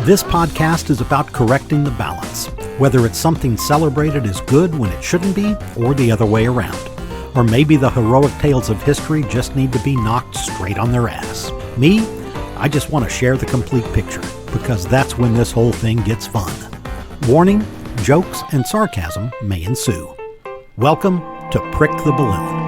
This podcast is about correcting the balance, whether it's something celebrated as good when it shouldn't be, or the other way around. Or maybe the heroic tales of history just need to be knocked straight on their ass. Me, I just want to share the complete picture, because that's when this whole thing gets fun. Warning, jokes and sarcasm may ensue. Welcome to Prick the Balloon.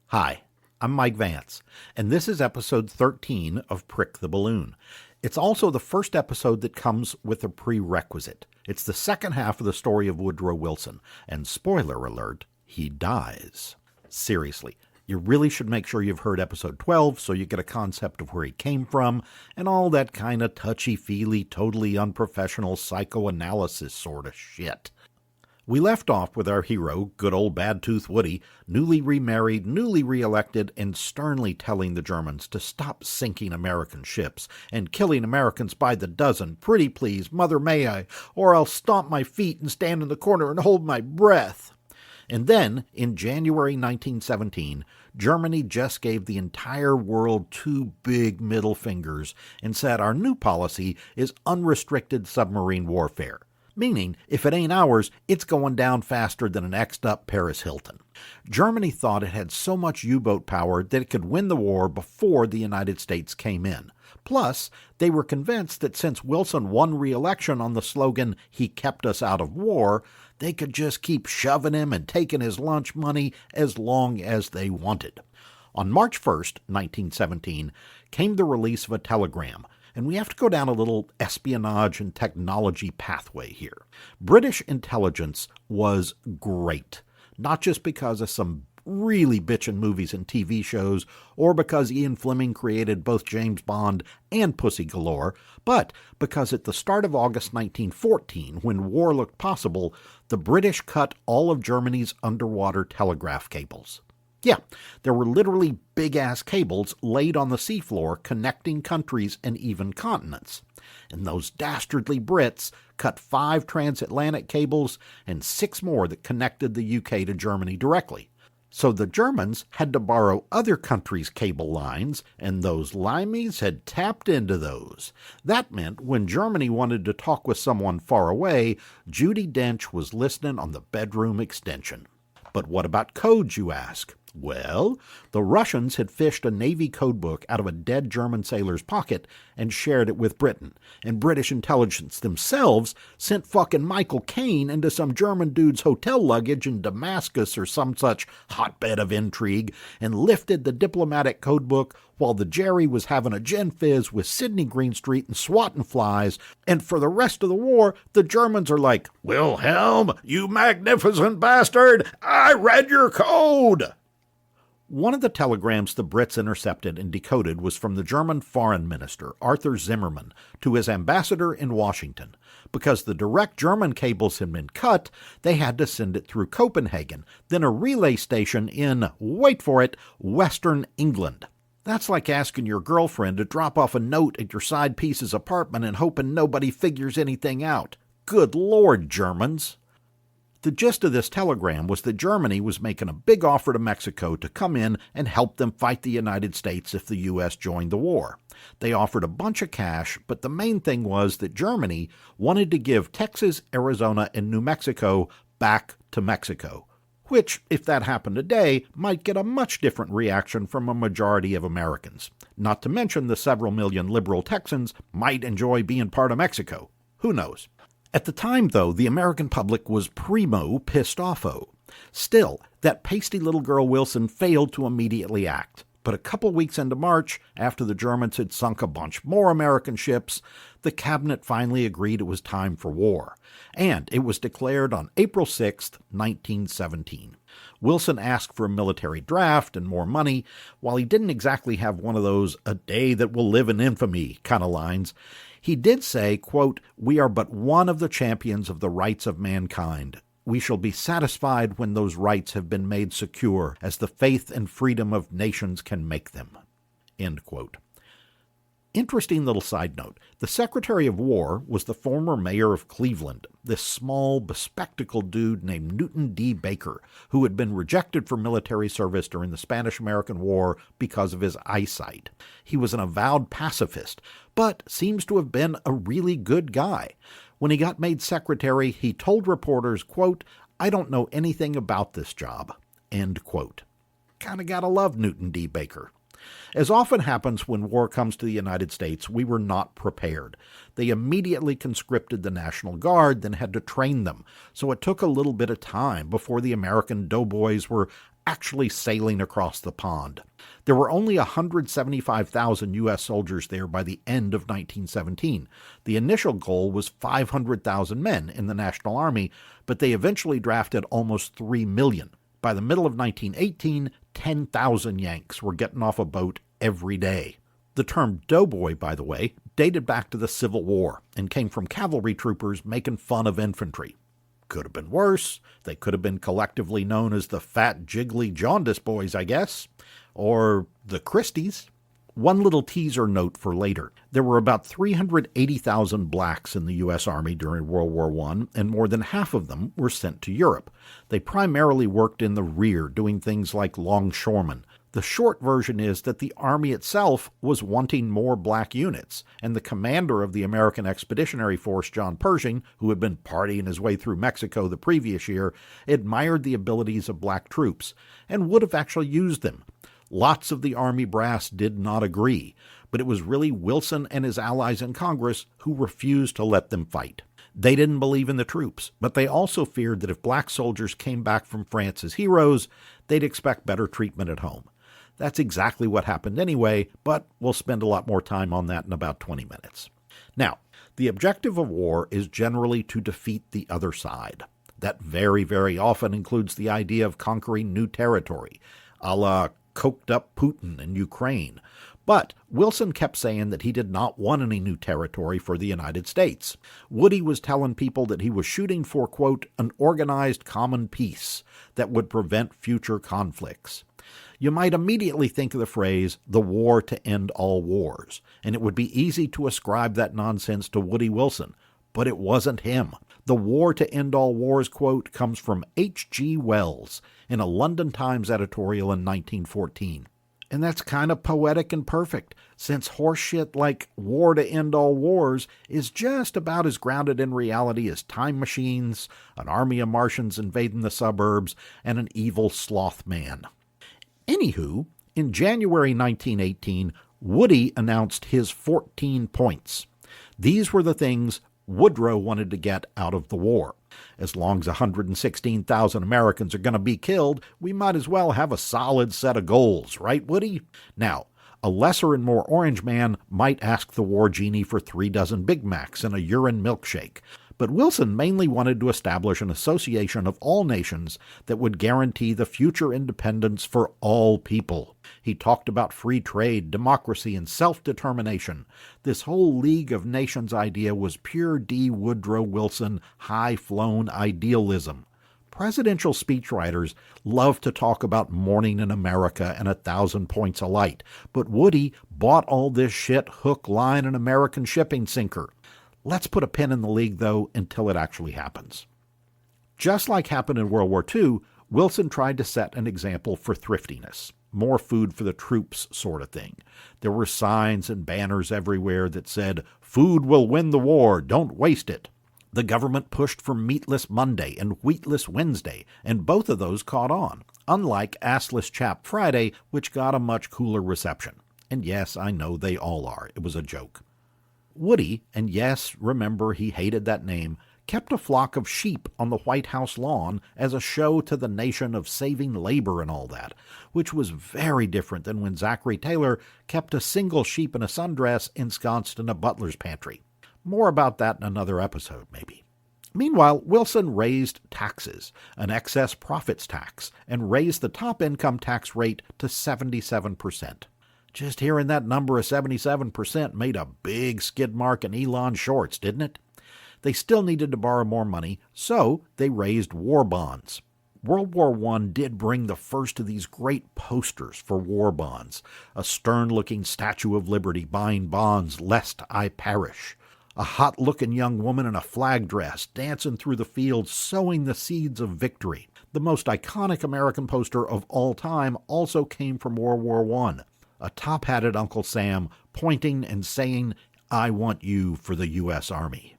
Hi, I'm Mike Vance, and this is episode 13 of Prick the Balloon. It's also the first episode that comes with a prerequisite. It's the second half of the story of Woodrow Wilson, and spoiler alert, he dies. Seriously, you really should make sure you've heard episode 12 so you get a concept of where he came from and all that kind of touchy-feely, totally unprofessional psychoanalysis sort of shit. We left off with our hero, good old Bad-Tooth Woody, newly remarried, newly reelected, and sternly telling the Germans to stop sinking American ships and killing Americans by the dozen. Pretty please, mother may I, or I'll stomp my feet and stand in the corner and hold my breath. And then, in January 1917, Germany just gave the entire world two big middle fingers and said our new policy is unrestricted submarine warfare. Meaning, if it ain't ours, it's going down faster than an X'd-up Paris Hilton. Germany thought it had so much U-boat power that it could win the war before the United States came in. Plus, they were convinced that since Wilson won re-election on the slogan, "He kept us out of war," they could just keep shoving him and taking his lunch money as long as they wanted. On March 1st, 1917, came the release of a telegram. And we have to go down a little espionage and technology pathway here. British intelligence was great, not just because of some really bitchin' movies and TV shows, or because Ian Fleming created both James Bond and Pussy Galore, but because at the start of August 1914, when war looked possible, the British cut all of Germany's underwater telegraph cables. Yeah, there were literally big-ass cables laid on the seafloor connecting countries and even continents. And those dastardly Brits cut 5 transatlantic cables and 6 more that connected the UK to Germany directly. So the Germans had to borrow other countries' cable lines, and those limeys had tapped into those. That meant when Germany wanted to talk with someone far away, Judi Dench was listening on the bedroom extension. But what about codes, you ask? Well, the Russians had fished a Navy codebook out of a dead German sailor's pocket and shared it with Britain, and British intelligence themselves sent fucking Michael Caine into some German dude's hotel luggage in Damascus or some such hotbed of intrigue and lifted the diplomatic codebook while the Jerry was having a gin fizz with Sidney Greenstreet and swatting flies, and for the rest of the war, the Germans are like, "Wilhelm, you magnificent bastard, I read your code!" One of the telegrams the Brits intercepted and decoded was from the German foreign minister, Arthur Zimmermann, to his ambassador in Washington. Because the direct German cables had been cut, they had to send it through Copenhagen, then a relay station in, wait for it, Western England. That's like asking your girlfriend to drop off a note at your side piece's apartment and hoping nobody figures anything out. Good Lord, Germans! The gist of this telegram was that Germany was making a big offer to Mexico to come in and help them fight the United States if the U.S. joined the war. They offered a bunch of cash, but the main thing was that Germany wanted to give Texas, Arizona, and New Mexico back to Mexico, which, if that happened today, might get a much different reaction from a majority of Americans. Not to mention the several million liberal Texans might enjoy being part of Mexico. Who knows? At the time, though, the American public was primo pissed offo. Still, that pasty little girl Wilson failed to immediately act. But a couple weeks into March, after the Germans had sunk a bunch more American ships, the cabinet finally agreed it was time for war. And it was declared on April 6, 1917. Wilson asked for a military draft and more money, while he didn't exactly have one of those "a day that will live in infamy" kind of lines. He did say, quote, "We are but one of the champions of the rights of mankind. We shall be satisfied when those rights have been made secure as the faith and freedom of nations can make them." End quote. Interesting little side note. The Secretary of War was the former mayor of Cleveland, this small, bespectacled dude named Newton D. Baker, who had been rejected for military service during the Spanish-American War because of his eyesight. He was an avowed pacifist, but seems to have been a really good guy. When he got made secretary, he told reporters, quote, "I don't know anything about this job," end quote. Kinda gotta love Newton D. Baker. As often happens when war comes to the United States, we were not prepared. They immediately conscripted the National Guard, then had to train them, so it took a little bit of time before the American doughboys were actually sailing across the pond. There were only 175,000 U.S. soldiers there by the end of 1917. The initial goal was 500,000 men in the National Army, but they eventually drafted almost 3 million. By the middle of 1918, 10,000 Yanks were getting off a boat every day. The term doughboy, by the way, dated back to the Civil War and came from cavalry troopers making fun of infantry. Could have been worse. They could have been collectively known as the Fat, Jiggly Jaundice Boys, I guess. Or the Christies. One little teaser note for later. There were about 380,000 blacks in the U.S. Army during World War I, and more than half of them were sent to Europe. They primarily worked in the rear, doing things like longshoremen. The short version is that the Army itself was wanting more black units, and the commander of the American Expeditionary Force, John Pershing, who had been partying his way through Mexico the previous year, admired the abilities of black troops, and would have actually used them. Lots of the Army brass did not agree, but it was really Wilson and his allies in Congress who refused to let them fight. They didn't believe in the troops, but they also feared that if black soldiers came back from France as heroes, they'd expect better treatment at home. That's exactly what happened anyway, but we'll spend a lot more time on that in about 20 minutes. Now, the objective of war is generally to defeat the other side. That very, very often includes the idea of conquering new territory, a la coked-up Putin in Ukraine. But Wilson kept saying that he did not want any new territory for the United States. Woody was telling people that he was shooting for, quote, an organized common peace that would prevent future conflicts. You might immediately think of the phrase, the war to end all wars, and it would be easy to ascribe that nonsense to Woody Wilson, but it wasn't him. The war to end all wars quote comes from H.G. Wells in a London Times editorial in 1914. And that's kind of poetic and perfect, since horseshit like war to end all wars is just about as grounded in reality as time machines, an army of Martians invading the suburbs, and an evil sloth man. Anywho, in January 1918, Woody announced his 14 points. These were the things Woodrow wanted to get out of the war. As long as 116,000 Americans are going to be killed, we might as well have a solid set of goals, right, Woody? Now, a lesser and more orange man might ask the war genie for 3 dozen Big Macs and a urine milkshake. But Wilson mainly wanted to establish an association of all nations that would guarantee the future independence for all people. He talked about free trade, democracy, and self-determination. This whole League of Nations idea was pure D. Woodrow Wilson, high-flown idealism. Presidential speechwriters love to talk about morning in America and 1,000 points of light, but Woody bought all this shit hook, line, and American shipping sinker. Let's put a pin in the League, though, until it actually happens. Just like happened in World War II, Wilson tried to set an example for thriftiness, more food for the troops sort of thing. There were signs and banners everywhere that said, "Food will win the war, don't waste it." The government pushed for Meatless Monday and Wheatless Wednesday, and both of those caught on, unlike Assless Chap Friday, which got a much cooler reception. And yes, I know they all are. It was a joke. Woody, and yes, remember he hated that name, kept a flock of sheep on the White House lawn as a show to the nation of saving labor and all that, which was very different than when Zachary Taylor kept a single sheep in a sundress ensconced in a butler's pantry. More about that in another episode, maybe. Meanwhile, Wilson raised taxes, an excess profits tax, and raised the top income tax rate to 77%. Just hearing that number of 77% made a big skid mark in Elon's shorts, didn't it? They still needed to borrow more money, so they raised war bonds. World War I did bring the first of these great posters for war bonds, a stern-looking Statue of Liberty buying bonds lest I perish, a hot-looking young woman in a flag dress dancing through the fields sowing the seeds of victory. The most iconic American poster of all time also came from World War I, a top-hatted Uncle Sam pointing and saying, "I want you for the U.S. Army."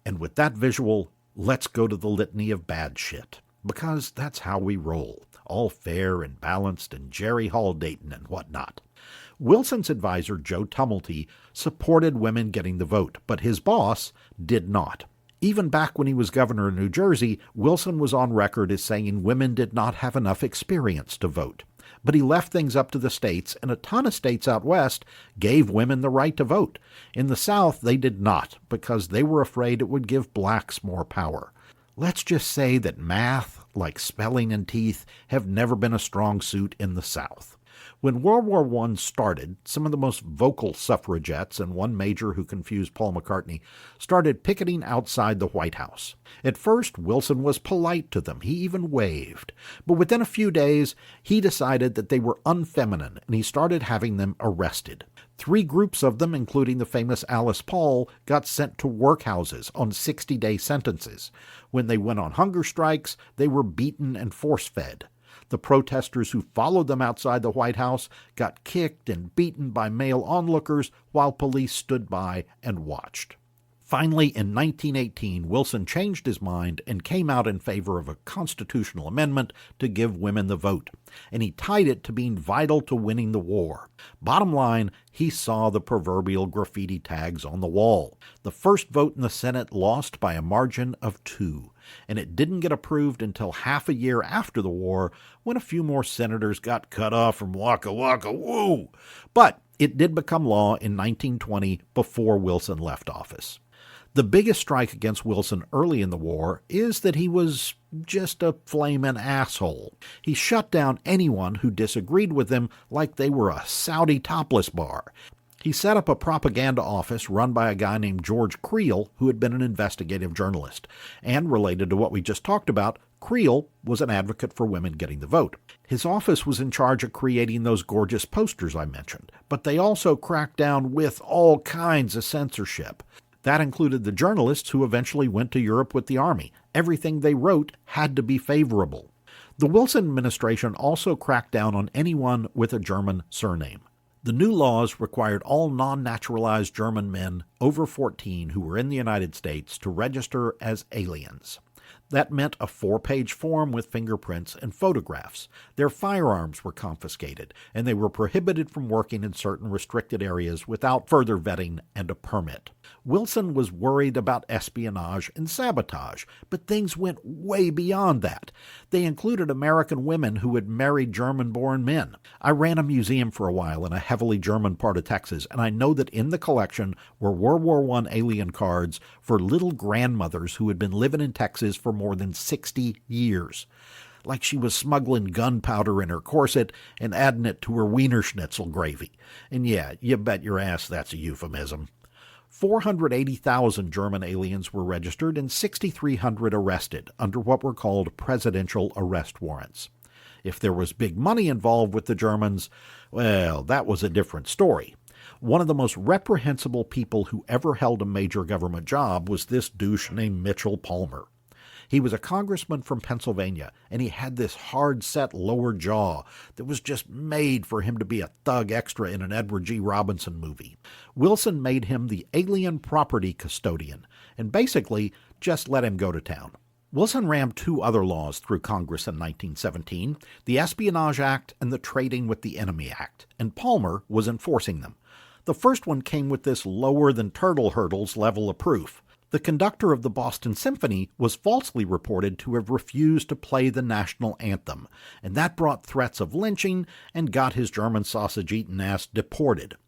And with that visual, let's go to the litany of bad shit, because that's how we roll, all fair and balanced and Jerry Hall dating and whatnot. Wilson's advisor, Joe Tumulty, supported women getting the vote, but his boss did not. Even back when he was governor of New Jersey, Wilson was on record as saying women did not have enough experience to vote. But he left things up to the states, and a ton of states out west gave women the right to vote. In the South, they did not, because they were afraid it would give blacks more power. Let's just say that math, like spelling and teeth, have never been a strong suit in the South. When World War I started, some of the most vocal suffragettes, and one major who confused Paul McCartney, started picketing outside the White House. At first, Wilson was polite to them. He even waved. But within a few days, he decided that they were unfeminine, and he started having them arrested. 3 groups of them, including the famous Alice Paul, got sent to workhouses on 60-day sentences. When they went on hunger strikes, they were beaten and force-fed. The protesters who followed them outside the White House got kicked and beaten by male onlookers while police stood by and watched. Finally, in 1918, Wilson changed his mind and came out in favor of a constitutional amendment to give women the vote, and he tied it to being vital to winning the war. Bottom line, he saw the proverbial graffiti tags on the wall. The first vote in the Senate lost by a margin of 2, and it didn't get approved until half a year after the war, when a few more senators got cut off from Waka Waka Woo. But it did become law in 1920 before Wilson left office. The biggest strike against Wilson early in the war is that he was just a flamin' asshole. He shut down anyone who disagreed with him like they were a Saudi topless bar. He set up a propaganda office run by a guy named George Creel, who had been an investigative journalist. And related to what we just talked about, Creel was an advocate for women getting the vote. His office was in charge of creating those gorgeous posters I mentioned, but they also cracked down with all kinds of censorship. That included the journalists who eventually went to Europe with the army. Everything they wrote had to be favorable. The Wilson administration also cracked down on anyone with a German surname. The new laws required all non-naturalized German men over 14 who were in the United States to register as aliens. That meant a 4-page form with fingerprints and photographs. Their firearms were confiscated, and they were prohibited from working in certain restricted areas without further vetting and a permit. Wilson was worried about espionage and sabotage, but things went way beyond that. They included American women who had married German-born men. I ran a museum for a while in a heavily German part of Texas, and I know that in the collection were World War I alien cards for little grandmothers who had been living in Texas for more than 60 years. Like she was smuggling gunpowder in her corset and adding it to her Wiener Schnitzel gravy. And yeah, you bet your ass that's a euphemism. 480,000 German aliens were registered and 6,300 arrested under what were called presidential arrest warrants. If there was big money involved with the Germans, well, that was a different story. One of the most reprehensible people who ever held a major government job was this douche named Mitchell Palmer. He was a congressman from Pennsylvania, and he had this hard-set lower jaw that was just made for him to be a thug extra in an Edward G. Robinson movie. Wilson made him the alien property custodian, and basically just let him go to town. Wilson rammed 2 other laws through Congress in 1917, the Espionage Act and the Trading with the Enemy Act, and Palmer was enforcing them. The first one came with this lower-than-turtle hurdles level of proof. The conductor of the Boston Symphony was falsely reported to have refused to play the national anthem, and that brought threats of lynching and got his German sausage-eating ass deported.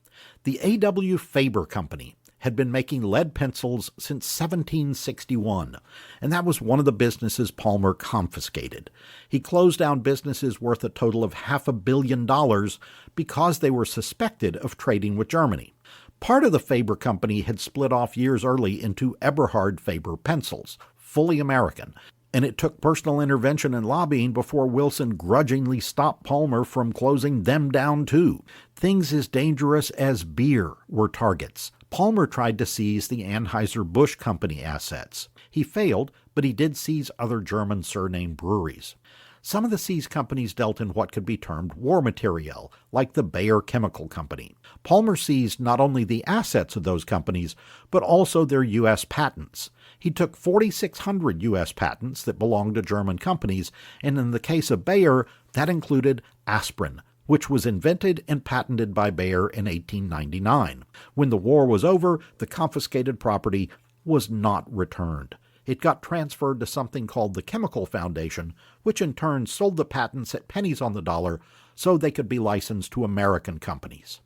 The A.W. Faber Company had been making lead pencils since 1761, and that was one of the businesses Palmer confiscated. He closed down businesses worth a total of $500 million because they were suspected of trading with Germany. Part of the Faber Company had split off years early into Eberhard Faber pencils, fully American, and it took personal intervention and lobbying before Wilson grudgingly stopped Palmer from closing them down too. Things as dangerous as beer were targets. Palmer tried to seize the Anheuser-Busch Company assets. He failed, but he did seize other German surname breweries. Some of the seized companies dealt in what could be termed war materiel, like the Bayer Chemical Company. Palmer seized not only the assets of those companies, but also their U.S. patents. He took 4,600 U.S. patents that belonged to German companies, and in the case of Bayer, that included aspirin, which was invented and patented by Bayer in 1899. When the war was over, the confiscated property was not returned. It got transferred to something called the Chemical Foundation, which in turn sold the patents at pennies on the dollar so they could be licensed to American companies.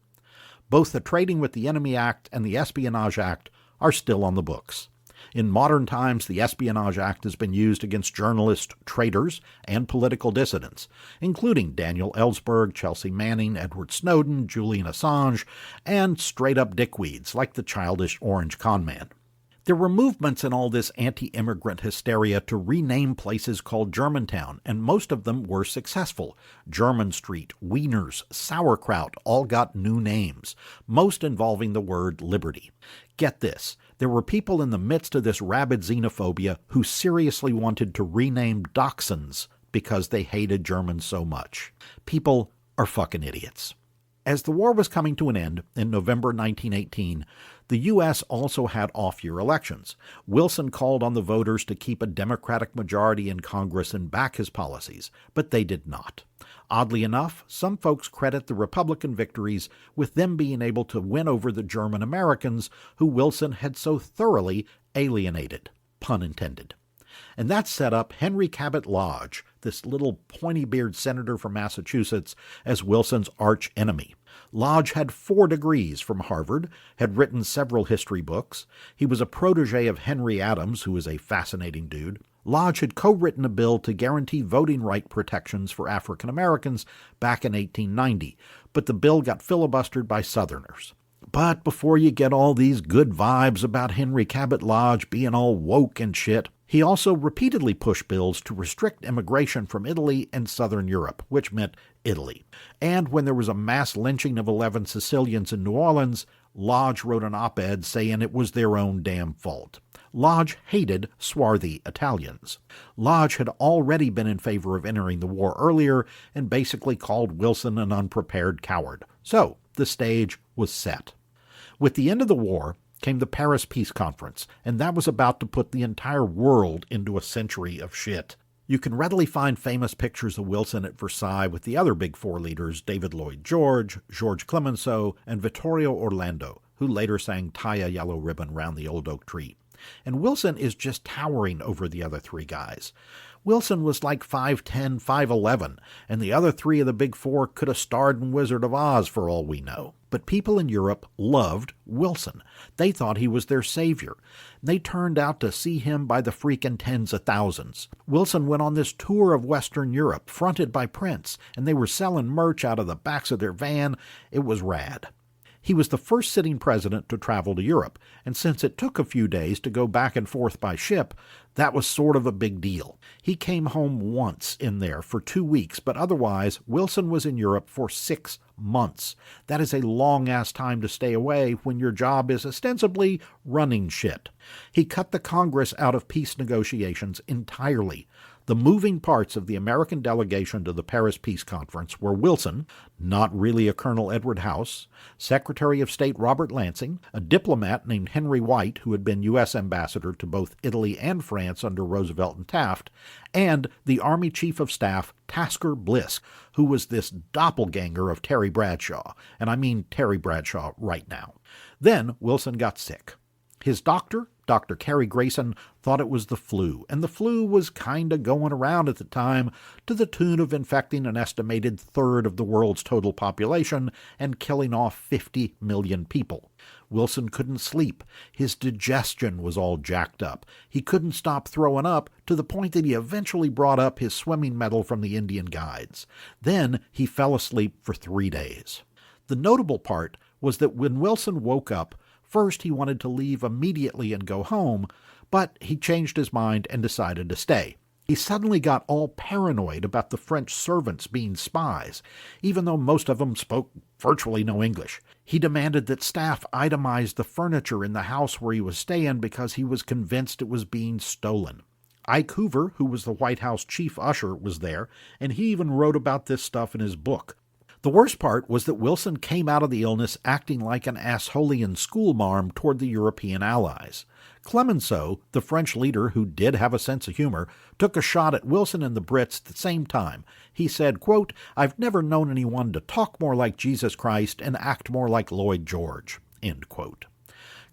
Both the Trading with the Enemy Act and the Espionage Act are still on the books. In modern times, the Espionage Act has been used against journalists, traitors, and political dissidents, including Daniel Ellsberg, Chelsea Manning, Edward Snowden, Julian Assange, and straight-up dickweeds like the childish Orange Conman. There were movements in all this anti-immigrant hysteria to rename places called Germantown, and most of them were successful. German Street, Wieners, Sauerkraut all got new names, most involving the word liberty. Get this, there were people in the midst of this rabid xenophobia who seriously wanted to rename Dachshunds because they hated Germans so much. People are fucking idiots. As the war was coming to an end in November 1918, the U.S. also had off-year elections. Wilson called on the voters to keep a Democratic majority in Congress and back his policies, but they did not. Oddly enough, some folks credit the Republican victories with them being able to win over the German Americans who Wilson had so thoroughly alienated, pun intended. And that set up Henry Cabot Lodge, this little pointy-beard senator from Massachusetts, as Wilson's arch enemy. Lodge had 4 degrees from Harvard, had written several history books. He was a protege of Henry Adams, who is a fascinating dude. Lodge had co-written a bill to guarantee voting right protections for African Americans back in 1890, but the bill got filibustered by Southerners. But before you get all these good vibes about Henry Cabot Lodge being all woke and shit, he also repeatedly pushed bills to restrict immigration from Italy and Southern Europe, which meant Italy. And when there was a mass lynching of 11 Sicilians in New Orleans, Lodge wrote an op-ed saying it was their own damn fault. Lodge hated swarthy Italians. Lodge had already been in favor of entering the war earlier and basically called Wilson an unprepared coward. So the stage was set. With the end of the war came the Paris Peace Conference, and that was about to put the entire world into a century of shit. You can readily find famous pictures of Wilson at Versailles with the other Big Four leaders, David Lloyd George, George Clemenceau, and Vittorio Orlando, who later sang Tie a Yellow Ribbon Round the Old Oak Tree. And Wilson is just towering over the other 3 guys. Wilson was like 5'10", 5'11", and the other 3 of the Big Four could have starred in Wizard of Oz for all we know. But people in Europe loved Wilson. They thought he was their savior. They turned out to see him by the freaking tens of thousands. Wilson went on this tour of Western Europe, fronted by Prince, and they were selling merch out of the backs of their van. It was rad. He was the first sitting president to travel to Europe, and since it took a few days to go back and forth by ship, that was sort of a big deal. He came home once in there for 2 weeks, but otherwise, Wilson was in Europe for 6 months. That is a long-ass time to stay away when your job is ostensibly running shit. He cut the Congress out of peace negotiations entirely. The moving parts of the American delegation to the Paris Peace Conference were Wilson, not really a Colonel Edward House, Secretary of State Robert Lansing, a diplomat named Henry White, who had been U.S. ambassador to both Italy and France under Roosevelt and Taft, and the Army Chief of Staff Tasker Bliss, who was this doppelganger of Terry Bradshaw, and I mean Terry Bradshaw right now. Then Wilson got sick. His doctor, Dr. Cary Grayson, thought it was the flu, and the flu was kinda going around at the time to the tune of infecting an estimated third of the world's total population and killing off 50 million people. Wilson couldn't sleep. His digestion was all jacked up. He couldn't stop throwing up to the point that he eventually brought up his swimming medal from the Indian guides. Then he fell asleep for 3 days. The notable part was that when Wilson woke up, first, he wanted to leave immediately and go home, but he changed his mind and decided to stay. He suddenly got all paranoid about the French servants being spies, even though most of them spoke virtually no English. He demanded that staff itemize the furniture in the house where he was staying because he was convinced it was being stolen. Ike Hoover, who was the White House chief usher, was there, and he even wrote about this stuff in his book. The worst part was that Wilson came out of the illness acting like an Asholian schoolmarm toward the European allies. Clemenceau, the French leader who did have a sense of humor, took a shot at Wilson and the Brits at the same time. He said, quote, "I've never known anyone to talk more like Jesus Christ and act more like Lloyd George," end quote.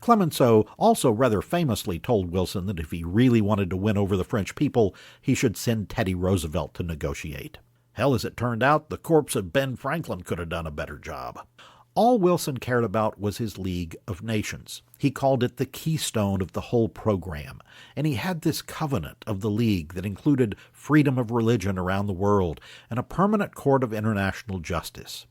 Clemenceau also rather famously told Wilson that if he really wanted to win over the French people, he should send Teddy Roosevelt to negotiate. Hell, as it turned out, the corpse of Ben Franklin could have done a better job. All Wilson cared about was his League of Nations. He called it the keystone of the whole program, and he had this covenant of the League that included freedom of religion around the world and a permanent court of international justice.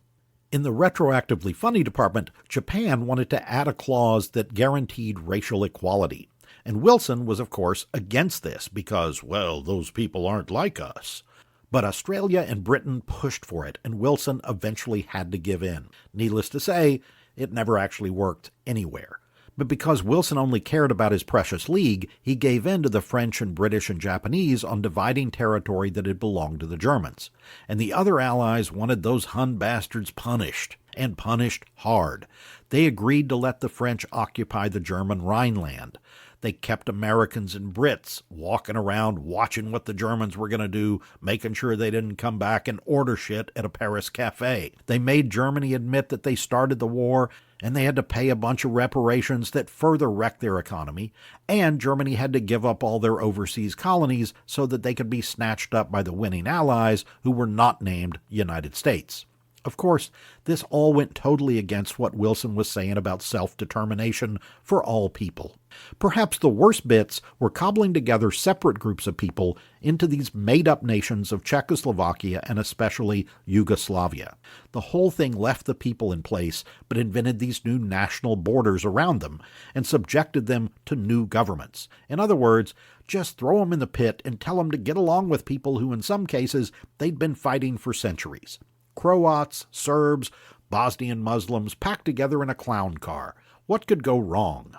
In the retroactively funny department, Japan wanted to add a clause that guaranteed racial equality, and Wilson was, of course, against this because, well, those people aren't like us. But Australia and Britain pushed for it, and Wilson eventually had to give in. Needless to say, it never actually worked anywhere. But because Wilson only cared about his precious League, he gave in to the French and British and Japanese on dividing territory that had belonged to the Germans. And the other allies wanted those Hun bastards punished, and punished hard. They agreed to let the French occupy the German Rhineland. They kept Americans and Brits walking around watching what the Germans were going to do, making sure they didn't come back and order shit at a Paris cafe. They made Germany admit that they started the war, and they had to pay a bunch of reparations that further wrecked their economy, and Germany had to give up all their overseas colonies so that they could be snatched up by the winning allies who were not named United States. Of course, this all went totally against what Wilson was saying about self-determination for all people. Perhaps the worst bits were cobbling together separate groups of people into these made-up nations of Czechoslovakia and especially Yugoslavia. The whole thing left the people in place, but invented these new national borders around them and subjected them to new governments. In other words, just throw them in the pit and tell them to get along with people who in some cases they'd been fighting for centuries. Croats, Serbs, Bosnian Muslims packed together in a clown car. What could go wrong?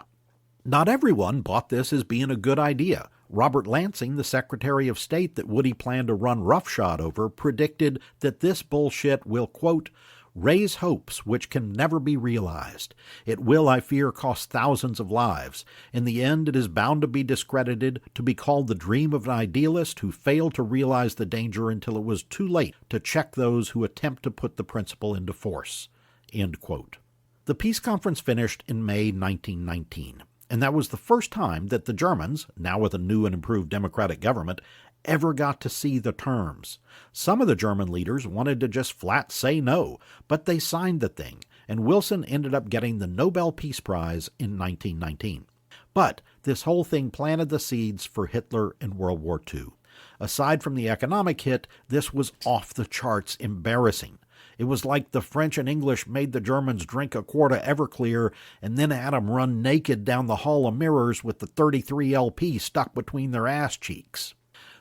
Not everyone bought this as being a good idea. Robert Lansing, the Secretary of State that Woody planned to run roughshod over, predicted that this bullshit will, quote, raise hopes which can never be realized. It will, I fear, cost thousands of lives. In the end, it is bound to be discredited, to be called the dream of an idealist who failed to realize the danger until it was too late to check those who attempt to put the principle into force. End quote. The peace conference finished in May 1919, and that was the first time that the Germans, now with a new and improved democratic government, ever got to see the terms. Some of the German leaders wanted to just flat say no, but they signed the thing, and Wilson ended up getting the Nobel Peace Prize in 1919. But this whole thing planted the seeds for Hitler and World War II. Aside from the economic hit, this was off the charts embarrassing. It was like the French and English made the Germans drink a quart of Everclear and then had them run naked down the hall of mirrors with the 33 LP stuck between their ass cheeks.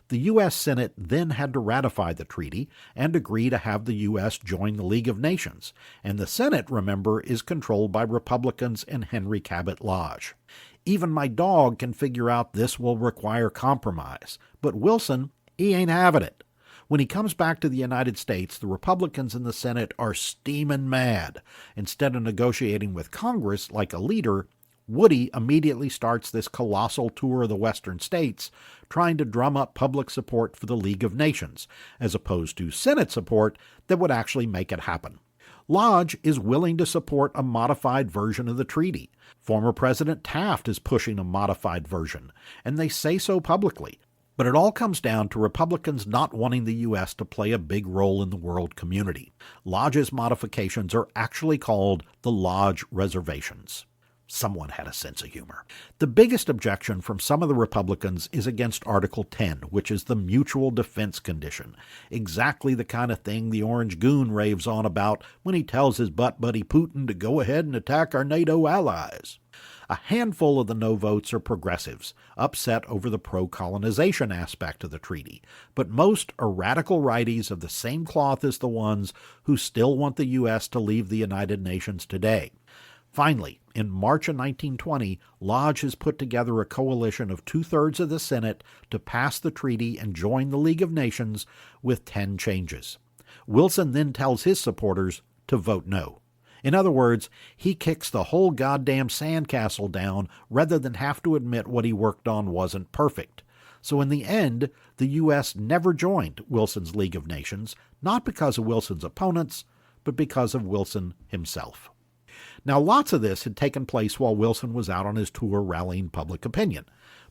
The U.S. Senate then had to ratify the treaty and agree to have the U.S. join the League of Nations, and the Senate, remember, is controlled by Republicans and Henry Cabot Lodge. Even my dog can figure out this will require compromise, but Wilson, he ain't having it. When he comes back to the United States, the Republicans in the Senate are steaming mad. Instead of negotiating with Congress like a leader, Woody immediately starts this colossal tour of the western states, trying to drum up public support for the League of Nations, as opposed to Senate support that would actually make it happen. Lodge is willing to support a modified version of the treaty. Former President Taft is pushing a modified version, and they say so publicly. But it all comes down to Republicans not wanting the U.S. to play a big role in the world community. Lodge's modifications are actually called the Lodge Reservations. Someone had a sense of humor. The biggest objection from some of the Republicans is against Article 10, which is the mutual defense condition. Exactly the kind of thing the Orange Goon raves on about when he tells his butt buddy Putin to go ahead and attack our NATO allies. A handful of the no votes are progressives, upset over the pro-colonization aspect of the treaty, but most are radical righties of the same cloth as the ones who still want the U.S. to leave the United Nations today. Finally, in March of 1920, Lodge has put together a coalition of 2/3 of the Senate to pass the treaty and join the League of Nations with 10 changes. Wilson then tells his supporters to vote no. In other words, he kicks the whole goddamn sandcastle down rather than have to admit what he worked on wasn't perfect. So in the end, the U.S. never joined Wilson's League of Nations, not because of Wilson's opponents, but because of Wilson himself. Now, lots of this had taken place while Wilson was out on his tour rallying public opinion.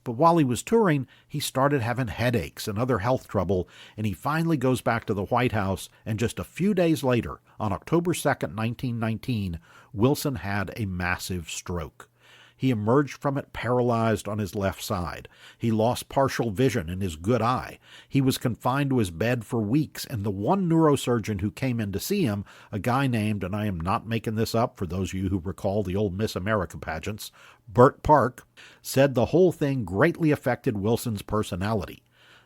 But while he was touring, he started having headaches and other health trouble, and he finally goes back to the White House, and just a few days later, on October 2nd, 1919, Wilson had a massive stroke. He emerged from it paralyzed on his left side. He lost partial vision in his good eye. He was confined to his bed for weeks, and the one neurosurgeon who came in to see him, a guy named, and I am not making this up for those of you who recall the old Miss America pageants, Bert Park, said the whole thing greatly affected Wilson's personality.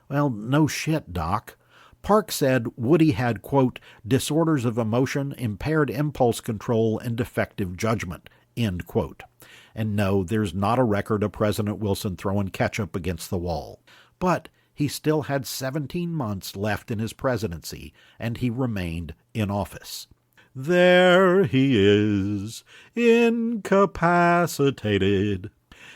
Well, no shit, Doc. Park said Woody had, quote, disorders of emotion, impaired impulse control, and defective judgment, end quote. And no, there's not a record of President Wilson throwing ketchup against the wall. But he still had 17 months left in his presidency, and he remained in office. There he is, incapacitated.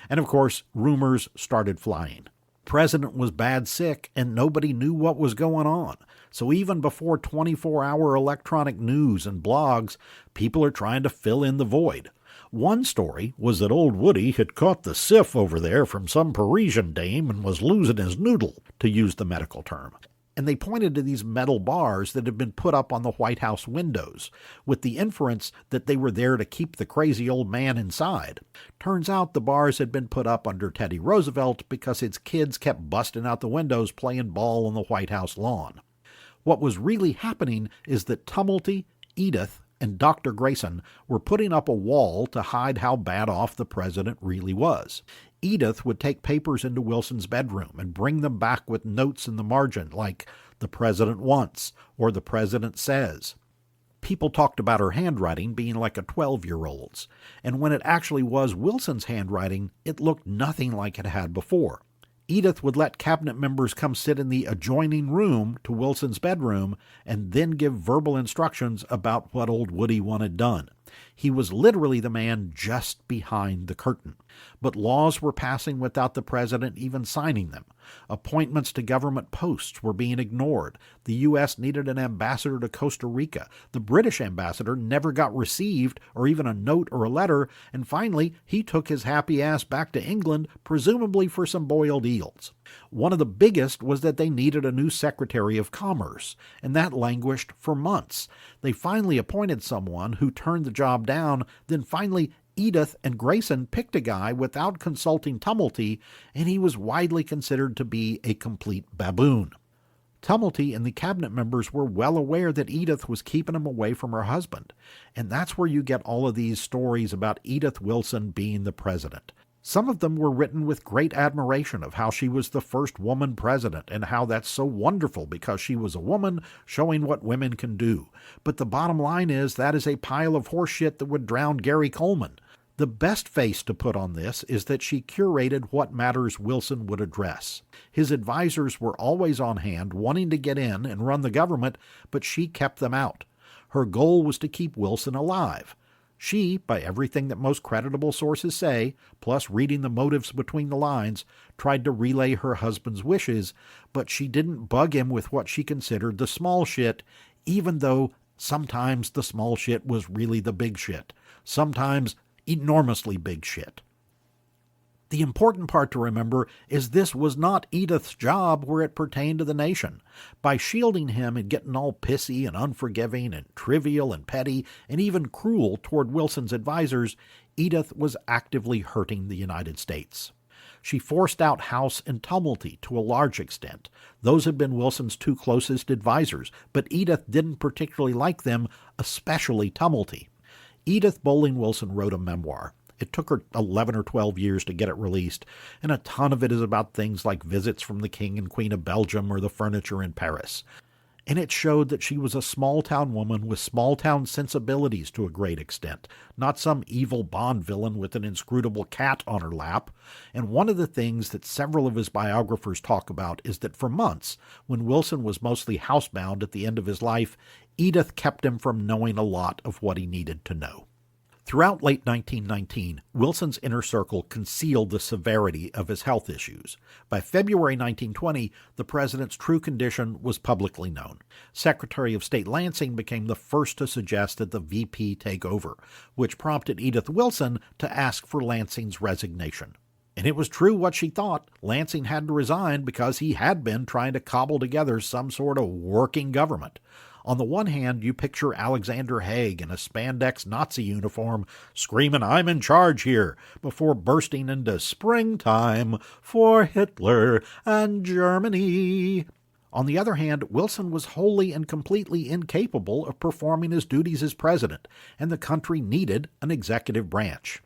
And of course, rumors started flying. The president was bad sick, and nobody knew what was going on. So even before 24-hour electronic news and blogs, people are trying to fill in the void. One story was that old Woody had caught the sniff over there from some Parisian dame and was losing his noodle, to use the medical term. And they pointed to these metal bars that had been put up on the White House windows, with the inference that they were there to keep the crazy old man inside. Turns out the bars had been put up under Teddy Roosevelt because his kids kept busting out the windows playing ball on the White House lawn. What was really happening is that Tumulty, Edith, and Dr. Grayson were putting up a wall to hide how bad off the president really was. Edith would take papers into Wilson's bedroom and bring them back with notes in the margin like, "The president wants," or "The president says." People talked about her handwriting being like a 12-year-old's, and when it actually was Wilson's handwriting, it looked nothing like it had before. Edith would let cabinet members come sit in the adjoining room to Wilson's bedroom and then give verbal instructions about what old Woody wanted done. He was literally the man just behind the curtain. But laws were passing without the president even signing them. Appointments to government posts were being ignored. The U.S. needed an ambassador to Costa Rica. The British ambassador never got received or even a note or a letter, and finally he took his happy ass back to England, presumably for some boiled eels. One of the biggest was that they needed a new Secretary of Commerce, and that languished for months. They finally appointed someone who turned the job down, then finally Edith and Grayson picked a guy without consulting Tumulty, and he was widely considered to be a complete baboon. Tumulty and the cabinet members were well aware that Edith was keeping him away from her husband, and that's where you get all of these stories about Edith Wilson being the president. Some of them were written with great admiration of how she was the first woman president and how that's so wonderful because she was a woman showing what women can do. But the bottom line is that is a pile of horseshit that would drown Gary Coleman. The best face to put on this is that she curated what matters Wilson would address. His advisors were always on hand, wanting to get in and run the government, but she kept them out. Her goal was to keep Wilson alive. She, by everything that most creditable sources say, plus reading the motives between the lines, tried to relay her husband's wishes, but she didn't bug him with what she considered the small shit, even though sometimes the small shit was really the big shit. Sometimes enormously big shit. The important part to remember is this was not Edith's job where it pertained to the nation. By shielding him and getting all pissy and unforgiving and trivial and petty and even cruel toward Wilson's advisors, Edith was actively hurting the United States. She forced out House and Tumulty to a large extent. Those had been Wilson's two closest advisors, but Edith didn't particularly like them, especially Tumulty. Edith Bowling Wilson wrote a memoir. It took her 11 or 12 years to get it released, and a ton of it is about things like visits from the King and Queen of Belgium or the furniture in Paris. And it showed that she was a small-town woman with small-town sensibilities to a great extent, not some evil Bond villain with an inscrutable cat on her lap. And one of the things that several of his biographers talk about is that for months, when Wilson was mostly housebound at the end of his life, Edith kept him from knowing a lot of what he needed to know. Throughout late 1919, Wilson's inner circle concealed the severity of his health issues. By February 1920, the president's true condition was publicly known. Secretary of State Lansing became the first to suggest that the VP take over, which prompted Edith Wilson to ask for Lansing's resignation. And it was true what she thought. Lansing had to resign because he had been trying to cobble together some sort of working government. On the one hand, you picture Alexander Haig in a spandex Nazi uniform screaming, "I'm in charge here," before bursting into "Springtime for Hitler and Germany." On the other hand, Wilson was wholly and completely incapable of performing his duties as president, and the country needed an executive branch.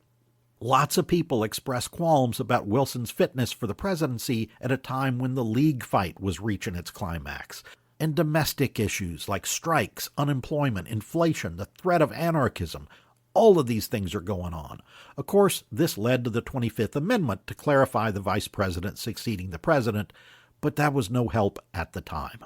Lots of people expressed qualms about Wilson's fitness for the presidency at a time when the League fight was reaching its climax. And domestic issues like strikes, unemployment, inflation, the threat of anarchism, all of these things are going on. Of course, this led to the 25th Amendment to clarify the vice president succeeding the president, but that was no help at the time.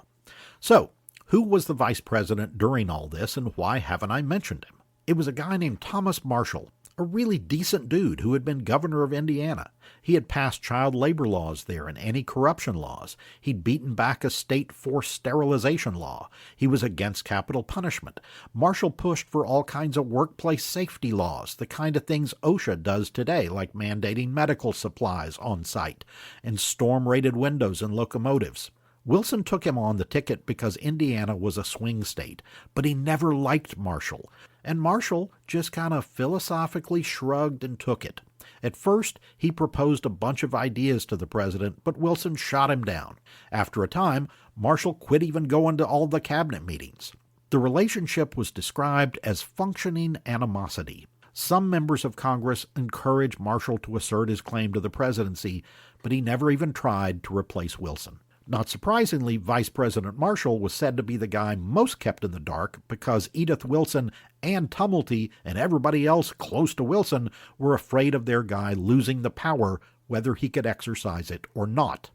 So, who was the vice president during all this, and why haven't I mentioned him? It was a guy named Thomas Marshall, a really decent dude who had been governor of Indiana. He had passed child labor laws there and anti-corruption laws. He'd beaten back a state forced sterilization law. He was against capital punishment. Marshall pushed for all kinds of workplace safety laws, the kind of things OSHA does today, like mandating medical supplies on site and storm-rated windows in locomotives. Wilson took him on the ticket because Indiana was a swing state, but he never liked Marshall. And Marshall just kind of philosophically shrugged and took it. At first, he proposed a bunch of ideas to the president, but Wilson shot him down. After a time, Marshall quit even going to all the cabinet meetings. The relationship was described as functioning animosity. Some members of Congress encouraged Marshall to assert his claim to the presidency, but he never even tried to replace Wilson. Not surprisingly, Vice President Marshall was said to be the guy most kept in the dark because Edith Wilson and Tumulty and everybody else close to Wilson were afraid of their guy losing the power, whether he could exercise it or not.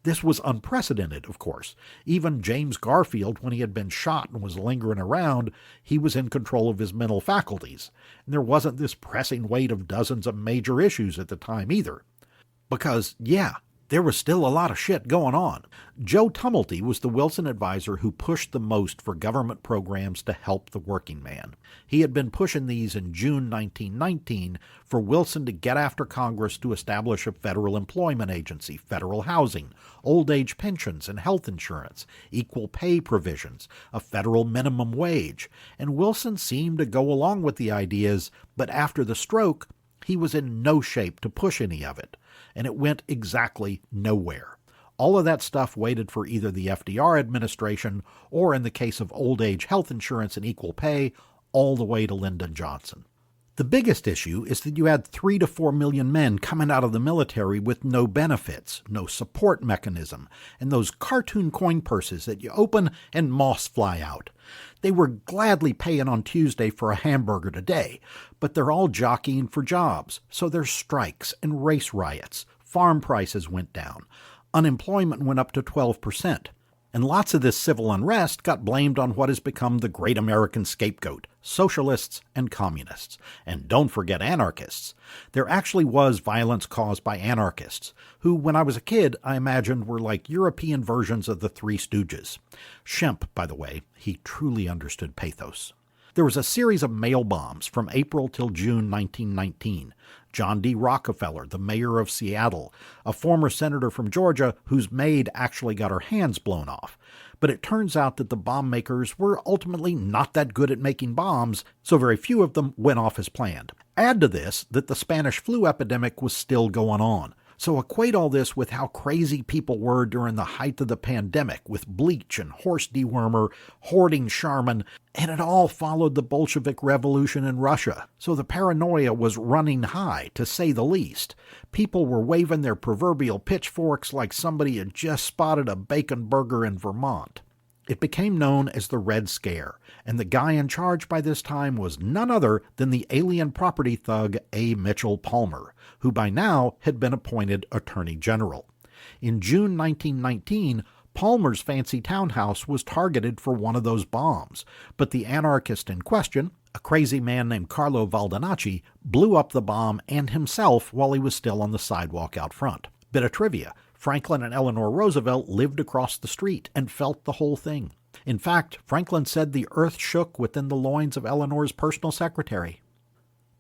This was unprecedented, of course. Even James Garfield, when he had been shot and was lingering around, he was in control of his mental faculties. And there wasn't this pressing weight of dozens of major issues at the time either. Because, there was still a lot of shit going on. Joe Tumulty was the Wilson advisor who pushed the most for government programs to help the working man. He had been pushing these in June 1919 for Wilson to get after Congress to establish a federal employment agency, federal housing, old age pensions and health insurance, equal pay provisions, a federal minimum wage. And Wilson seemed to go along with the ideas, but after the stroke, he was in no shape to push any of it. And it went exactly nowhere. All of that stuff waited for either the FDR administration or, in the case of old age health insurance and equal pay, all the way to Lyndon Johnson. The biggest issue is that you had 3 to 4 million men coming out of the military with no benefits, no support mechanism, and those cartoon coin purses that you open and moths fly out. They were gladly paying on Tuesday for a hamburger today, but they're all jockeying for jobs, so there's strikes and race riots. Farm prices went down. Unemployment went up to 12%. And lots of this civil unrest got blamed on what has become the great American scapegoat, socialists and communists. And don't forget anarchists. There actually was violence caused by anarchists, who, when I was a kid, I imagined were like European versions of the Three Stooges. Shemp, by the way, he truly understood pathos. There was a series of mail bombs from April till June 1919. John D. Rockefeller, the mayor of Seattle, a former senator from Georgia whose maid actually got her hands blown off. But it turns out that the bomb makers were ultimately not that good at making bombs, so very few of them went off as planned. Add to this that the Spanish flu epidemic was still going on. So equate all this with how crazy people were during the height of the pandemic with bleach and horse dewormer, hoarding Charmin, and it all followed the Bolshevik Revolution in Russia. So the paranoia was running high, to say the least. People were waving their proverbial pitchforks like somebody had just spotted a bacon burger in Vermont. It became known as the Red Scare, and the guy in charge by this time was none other than the alien property thug A. Mitchell Palmer, who by now had been appointed Attorney General. In June 1919, Palmer's fancy townhouse was targeted for one of those bombs, but the anarchist in question, a crazy man named Carlo Baldinacci, blew up the bomb and himself while he was still on the sidewalk out front. Bit of trivia. Franklin and Eleanor Roosevelt lived across the street and felt the whole thing. In fact, Franklin said the earth shook within the loins of Eleanor's personal secretary.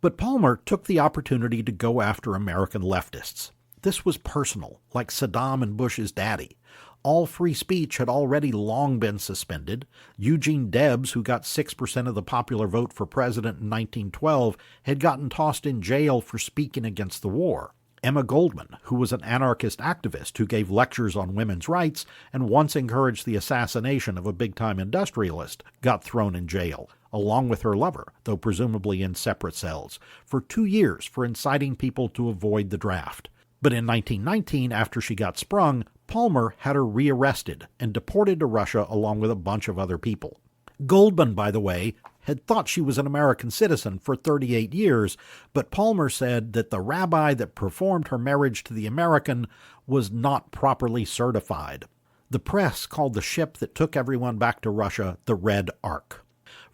But Palmer took the opportunity to go after American leftists. This was personal, like Saddam and Bush's daddy. All free speech had already long been suspended. Eugene Debs, who got 6% of the popular vote for president in 1912, had gotten tossed in jail for speaking against the war. Emma Goldman, who was an anarchist activist who gave lectures on women's rights and once encouraged the assassination of a big-time industrialist, got thrown in jail, along with her lover, though presumably in separate cells, for 2 years for inciting people to avoid the draft. But in 1919, after she got sprung, Palmer had her rearrested and deported to Russia along with a bunch of other people. Goldman, by the way, had thought she was an American citizen for 38 years, but Palmer said that the rabbi that performed her marriage to the American was not properly certified. The press called the ship that took everyone back to Russia the Red Ark.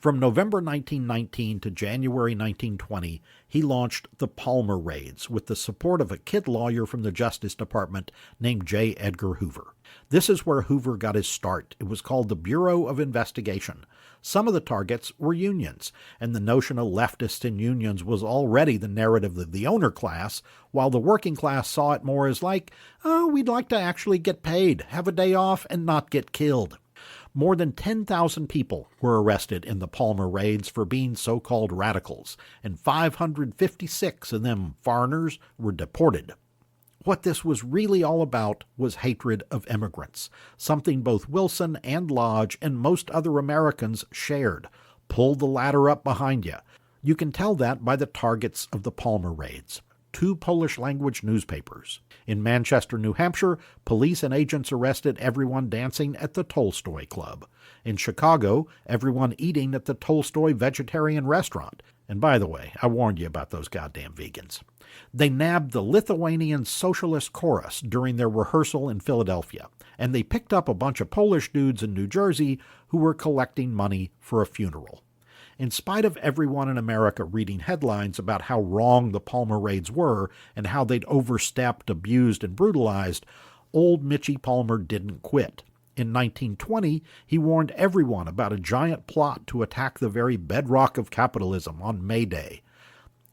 From November 1919 to January 1920, he launched the Palmer Raids with the support of a kid lawyer from the Justice Department named J. Edgar Hoover. This is where Hoover got his start. It was called the Bureau of Investigation. Some of the targets were unions, and the notion of leftists in unions was already the narrative of the owner class, while the working class saw it more as like, oh, we'd like to actually get paid, have a day off, and not get killed. More than 10,000 people were arrested in the Palmer raids for being so-called radicals, and 556 of them foreigners were deported. What this was really all about was hatred of immigrants, something both Wilson and Lodge and most other Americans shared. Pull the ladder up behind you. You can tell that by the targets of the Palmer raids. 2 Polish-language newspapers. In Manchester, New Hampshire, police and agents arrested everyone dancing at the Tolstoy Club. In Chicago, everyone eating at the Tolstoy Vegetarian Restaurant. And by the way, I warned you about those goddamn vegans. They nabbed the Lithuanian Socialist Chorus during their rehearsal in Philadelphia, and they picked up a bunch of Polish dudes in New Jersey who were collecting money for a funeral. In spite of everyone in America reading headlines about how wrong the Palmer raids were and how they'd overstepped, abused, and brutalized, old Mitchie Palmer didn't quit. In 1920, he warned everyone about a giant plot to attack the very bedrock of capitalism on May Day.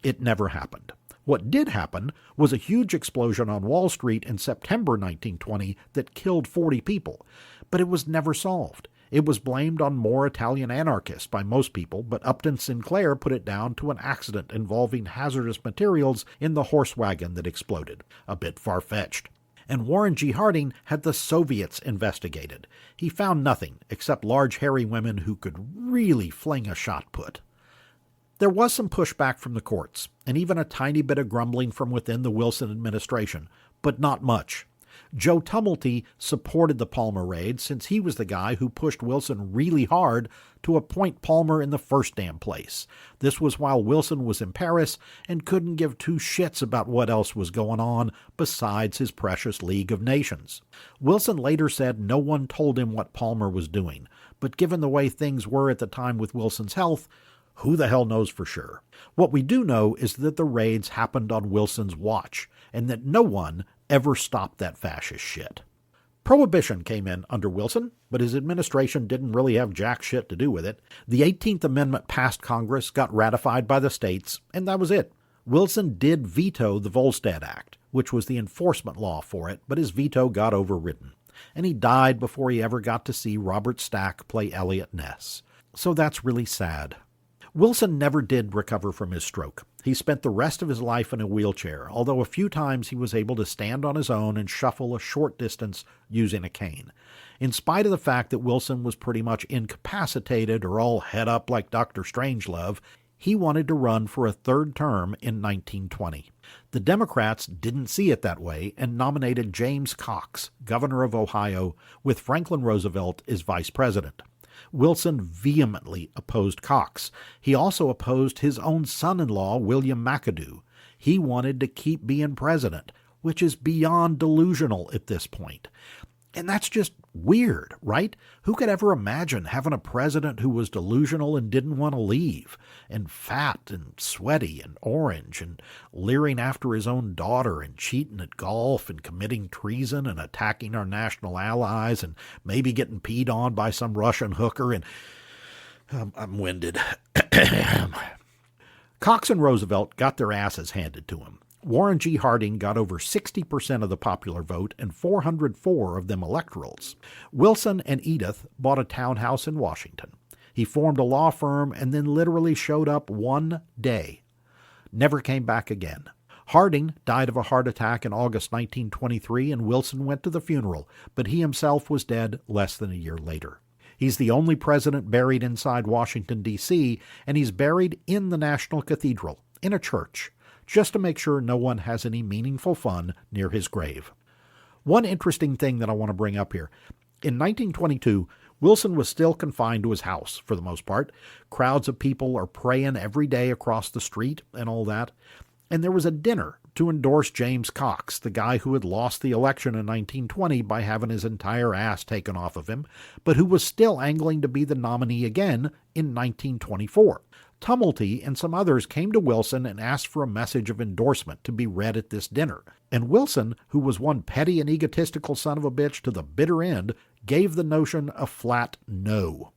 It never happened. What did happen was a huge explosion on Wall Street in September 1920 that killed 40 people, but it was never solved. It was blamed on more Italian anarchists by most people, but Upton Sinclair put it down to an accident involving hazardous materials in the horse wagon that exploded. A bit far-fetched. And Warren G. Harding had the Soviets investigated. He found nothing except large hairy women who could really fling a shot put. There was some pushback from the courts, and even a tiny bit of grumbling from within the Wilson administration, but not much. Joe Tumulty supported the Palmer raid since he was the guy who pushed Wilson really hard to appoint Palmer in the first damn place. This was while Wilson was in Paris and couldn't give 2 shits about what else was going on besides his precious League of Nations. Wilson later said no one told him what Palmer was doing, but given the way things were at the time with Wilson's health, who the hell knows for sure? What we do know is that the raids happened on Wilson's watch, and that no one ever stopped that fascist shit. Prohibition came in under Wilson, but his administration didn't really have jack shit to do with it. The 18th Amendment passed Congress, got ratified by the states, and that was it. Wilson did veto the Volstead Act, which was the enforcement law for it, but his veto got overridden. And he died before he ever got to see Robert Stack play Eliot Ness. So that's really sad. Wilson never did recover from his stroke. He spent the rest of his life in a wheelchair, although a few times he was able to stand on his own and shuffle a short distance using a cane. In spite of the fact that Wilson was pretty much incapacitated or all head up like Dr. Strangelove, he wanted to run for a third term in 1920. The Democrats didn't see it that way and nominated James Cox, governor of Ohio, with Franklin Roosevelt as vice president. Wilson vehemently opposed Cox. He also opposed his own son-in-law, William McAdoo. He wanted to keep being president, which is beyond delusional at this point. And that's just weird, right? Who could ever imagine having a president who was delusional and didn't want to leave, and fat and sweaty and orange and leering after his own daughter and cheating at golf and committing treason and attacking our national allies and maybe getting peed on by some Russian hooker and... I'm winded. Cox and Roosevelt got their asses handed to him. Warren G. Harding got over 60% of the popular vote and 404 of them electorals. Wilson and Edith bought a townhouse in Washington. He formed a law firm and then literally showed up one day. Never came back again. Harding died of a heart attack in August 1923, and Wilson went to the funeral, but he himself was dead less than a year later. He's the only president buried inside Washington, D.C., and he's buried in the National Cathedral, in a church, just to make sure no one has any meaningful fun near his grave. One interesting thing that I want to bring up here. In 1922, Wilson was still confined to his house, for the most part. Crowds of people are praying every day across the street and all that. And there was a dinner to endorse James Cox, the guy who had lost the election in 1920 by having his entire ass taken off of him, but who was still angling to be the nominee again in 1924. Tumulty and some others came to Wilson and asked for a message of endorsement to be read at this dinner. And Wilson, who was one petty and egotistical son of a bitch to the bitter end, gave the notion a flat no.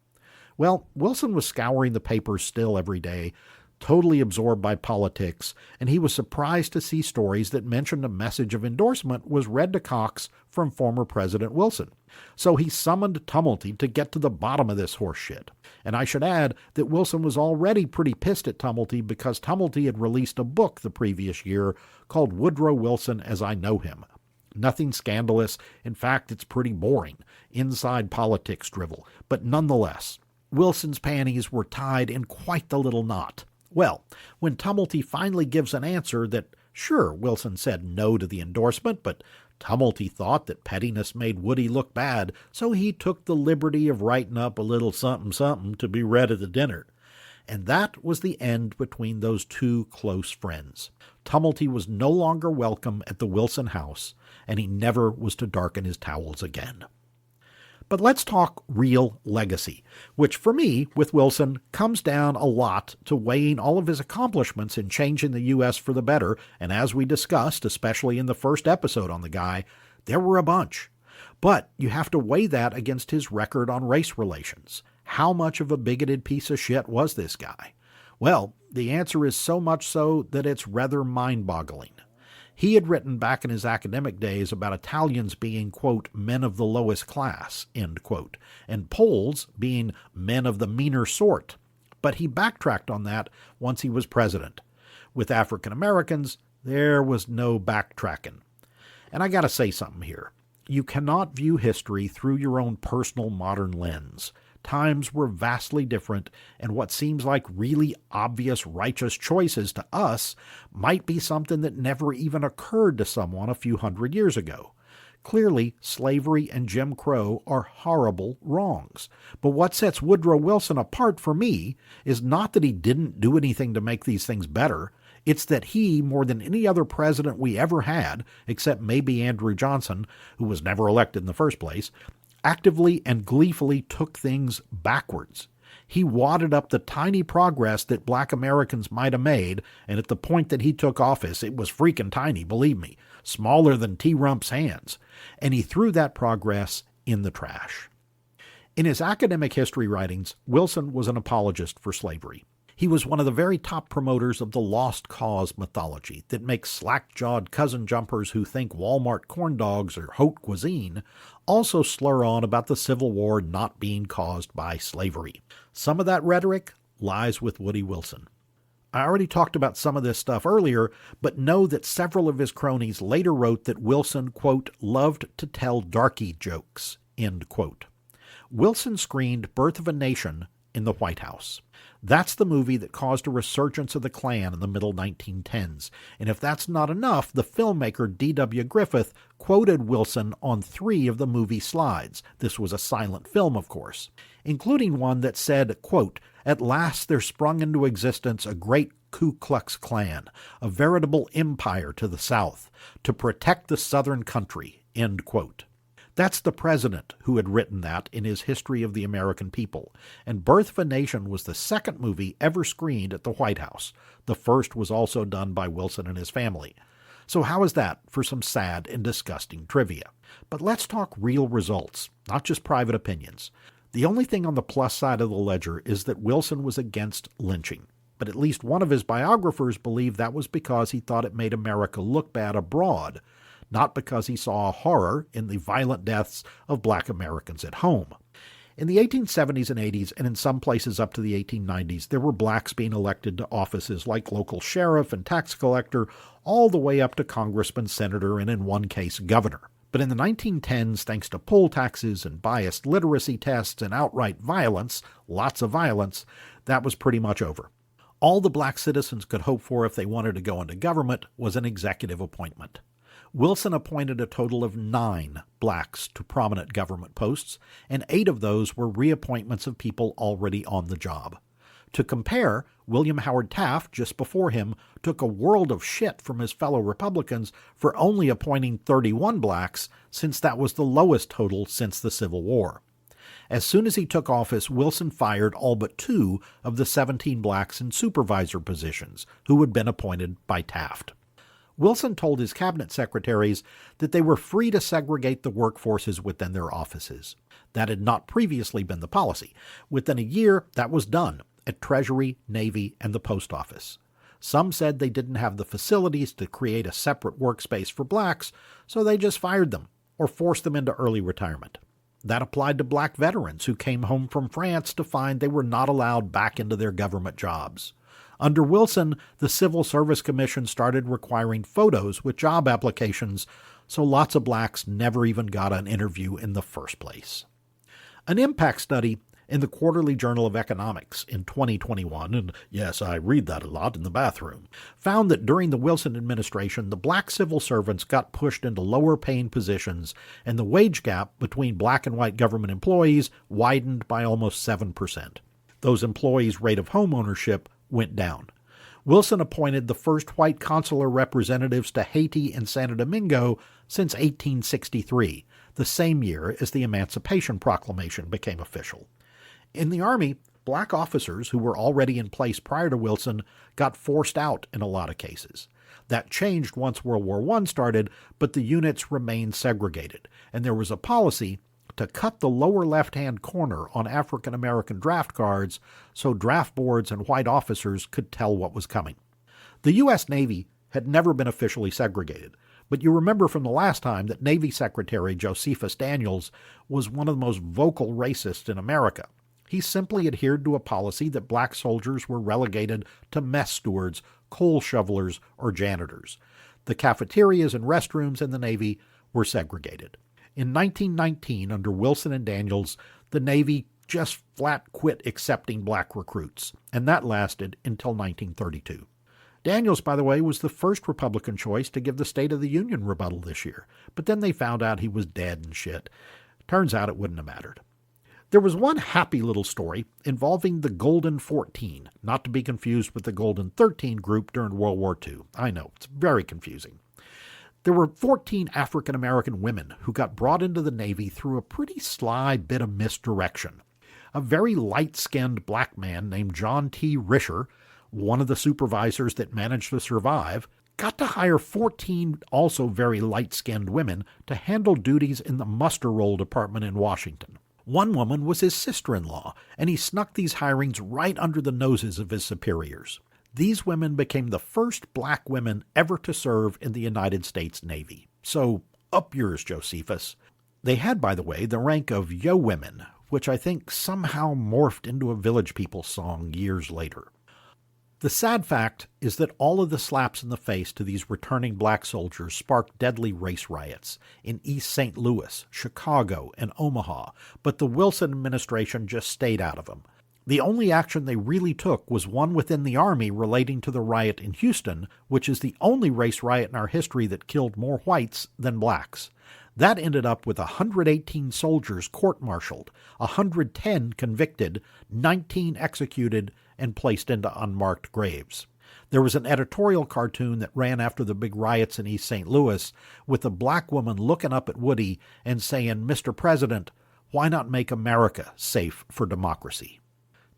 Well, Wilson was scouring the papers still every day, totally absorbed by politics, and he was surprised to see stories that mentioned a message of endorsement was read to Cox from former President Wilson. So he summoned Tumulty to get to the bottom of this horse shit. And I should add that Wilson was already pretty pissed at Tumulty because Tumulty had released a book the previous year called Woodrow Wilson as I Know Him. Nothing scandalous. In fact, it's pretty boring. Inside politics drivel. But nonetheless, Wilson's panties were tied in quite the little knot. Well, when Tumulty finally gives an answer that, sure, Wilson said no to the endorsement, but Tumulty thought that pettiness made Woody look bad, so he took the liberty of writing up a little something-something to be read at the dinner. And that was the end between those two close friends. Tumulty was no longer welcome at the Wilson house, and he never was to darken his towels again. But let's talk real legacy, which for me, with Wilson, comes down a lot to weighing all of his accomplishments in changing the U.S. for the better, and as we discussed, especially in the first episode on the guy, there were a bunch. But you have to weigh that against his record on race relations. How much of a bigoted piece of shit was this guy? Well, the answer is so much so that it's rather mind-boggling. He had written back in his academic days about Italians being, quote, men of the lowest class, end quote, and Poles being men of the meaner sort. But he backtracked on that once he was president. With African Americans, there was no backtracking. And I gotta say something here. You cannot view history through your own personal modern lens. Times were vastly different, and what seems like really obvious righteous choices to us might be something that never even occurred to someone a few hundred years ago. Clearly, slavery and Jim Crow are horrible wrongs. But what sets Woodrow Wilson apart for me is not that he didn't do anything to make these things better. It's that he, more than any other president we ever had, except maybe Andrew Johnson, who was never elected in the first place, actively and gleefully took things backwards. He wadded up the tiny progress that black Americans might have made, and at the point that he took office, it was freaking tiny, believe me, smaller than T-Rump's hands, and he threw that progress in the trash. In his academic history writings, Wilson was an apologist for slavery. He was one of the very top promoters of the lost cause mythology that makes slack-jawed cousin jumpers who think Walmart corn dogs are haute cuisine also slur on about the Civil War not being caused by slavery. Some of that rhetoric lies with Woody Wilson. I already talked about some of this stuff earlier, but know that several of his cronies later wrote that Wilson, quote, loved to tell darky jokes, end quote. Wilson screened Birth of a Nation in the White House. That's the movie that caused a resurgence of the Klan in the middle 1910s. And if that's not enough, the filmmaker D.W. Griffith quoted Wilson on 3 of the movie slides. This was a silent film, of course, including one that said, quote, "At last there sprung into existence a great Ku Klux Klan, a veritable empire to the South, to protect the Southern country," end quote. That's the president who had written that in his History of the American People, and Birth of a Nation was the second movie ever screened at the White House. The first was also done by Wilson and his family. So how is that for some sad and disgusting trivia? But let's talk real results, not just private opinions. The only thing on the plus side of the ledger is that Wilson was against lynching, but at least one of his biographers believed that was because he thought it made America look bad abroad, not because he saw horror in the violent deaths of black Americans at home. In the 1870s and 80s, and in some places up to the 1890s, there were blacks being elected to offices like local sheriff and tax collector, all the way up to congressman, senator, and in one case, governor. But in the 1910s, thanks to poll taxes and biased literacy tests and outright violence, lots of violence, that was pretty much over. All the black citizens could hope for if they wanted to go into government was an executive appointment. Wilson appointed a total of 9 blacks to prominent government posts, and 8 of those were reappointments of people already on the job. To compare, William Howard Taft, just before him, took a world of shit from his fellow Republicans for only appointing 31 blacks, since that was the lowest total since the Civil War. As soon as he took office, Wilson fired all but 2 of the 17 blacks in supervisor positions who had been appointed by Taft. Wilson told his cabinet secretaries that they were free to segregate the workforces within their offices. That had not previously been the policy. Within a year, that was done at Treasury, Navy, and the Post Office. Some said they didn't have the facilities to create a separate workspace for blacks, so they just fired them or forced them into early retirement. That applied to black veterans who came home from France to find they were not allowed back into their government jobs. Under Wilson, the Civil Service Commission started requiring photos with job applications, so lots of blacks never even got an interview in the first place. An impact study in the Quarterly Journal of Economics in 2021, and yes, I read that a lot in the bathroom, found that during the Wilson administration, the black civil servants got pushed into lower-paying positions, and the wage gap between black and white government employees widened by almost 7%. Those employees' rate of home ownership went down. Wilson appointed the first white consular representatives to Haiti and Santo Domingo since 1863, the same year as the Emancipation Proclamation became official. In the Army, black officers who were already in place prior to Wilson got forced out in a lot of cases. That changed once World War I started, but the units remained segregated, and there was a policy to cut the lower left-hand corner on African American draft cards so draft boards and white officers could tell what was coming. The U.S. Navy had never been officially segregated, but you remember from the last time that Navy Secretary Josephus Daniels was one of the most vocal racists in America. He simply adhered to a policy that black soldiers were relegated to mess stewards, coal shovelers, or janitors. The cafeterias and restrooms in the Navy were segregated. In 1919, under Wilson and Daniels, the Navy just flat quit accepting black recruits, and that lasted until 1932. Daniels, by the way, was the first Republican choice to give the State of the Union rebuttal this year, but then they found out he was dead and shit. Turns out it wouldn't have mattered. There was one happy little story involving the Golden 14, not to be confused with the Golden 13 group during World War II. I know, it's very confusing. There were 14 African-American women who got brought into the Navy through a pretty sly bit of misdirection. A very light-skinned black man named John T. Risher, one of the supervisors that managed to survive, got to hire 14 also very light-skinned women to handle duties in the muster roll department in Washington. One woman was his sister-in-law, and he snuck these hirings right under the noses of his superiors. These women became the first black women ever to serve in the United States Navy. So, up yours, Josephus. They had, by the way, the rank of Yo Women, which I think somehow morphed into a Village People song years later. The sad fact is that all of the slaps in the face to these returning black soldiers sparked deadly race riots in East St. Louis, Chicago, and Omaha, but the Wilson administration just stayed out of them. The only action they really took was one within the Army relating to the riot in Houston, which is the only race riot in our history that killed more whites than blacks. That ended up with 118 soldiers court-martialed, 110 convicted, 19 executed, and placed into unmarked graves. There was an editorial cartoon that ran after the big riots in East St. Louis with a black woman looking up at Woody and saying, "Mr. President, why not make America safe for democracy?"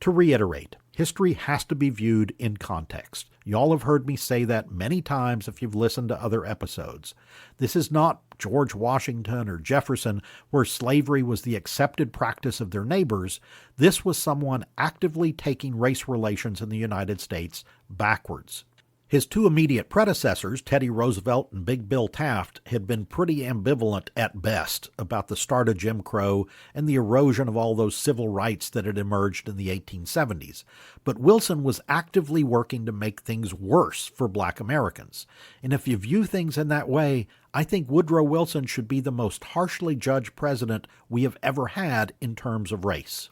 To reiterate, history has to be viewed in context. Y'all have heard me say that many times if you've listened to other episodes. This is not George Washington or Jefferson, where slavery was the accepted practice of their neighbors. This was someone actively taking race relations in the United States backwards. His two immediate predecessors, Teddy Roosevelt and Big Bill Taft, had been pretty ambivalent at best about the start of Jim Crow and the erosion of all those civil rights that had emerged in the 1870s. But Wilson was actively working to make things worse for black Americans. And if you view things in that way, I think Woodrow Wilson should be the most harshly judged president we have ever had in terms of race.